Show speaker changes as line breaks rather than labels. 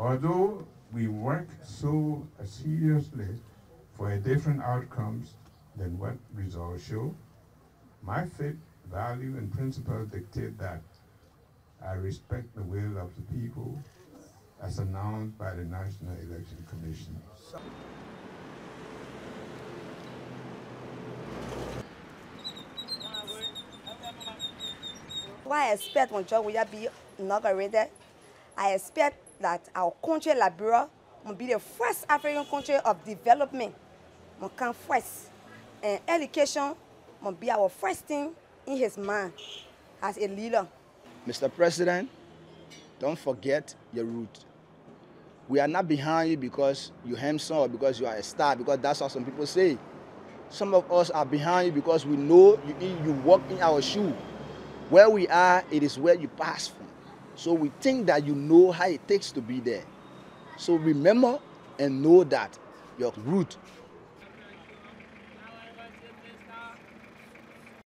Although we work so seriously for a different outcomes than what results show, my faith, value, and principles dictate that I respect the will of the people as announced by the National Election Commission.
What I expect when George Weah be inaugurated, I expect that our country, Liberia, will be the first African country of development. Will come first. And education will be our first thing in his mind as a leader.
Mr. President, don't forget your root. We are not behind you because you're handsome or because you are a star, because that's what some people say. Some of us are behind you because we know you walk in our shoe. Where we are, it is where you pass from. So we think that you know how it takes to be there. So remember and know that your root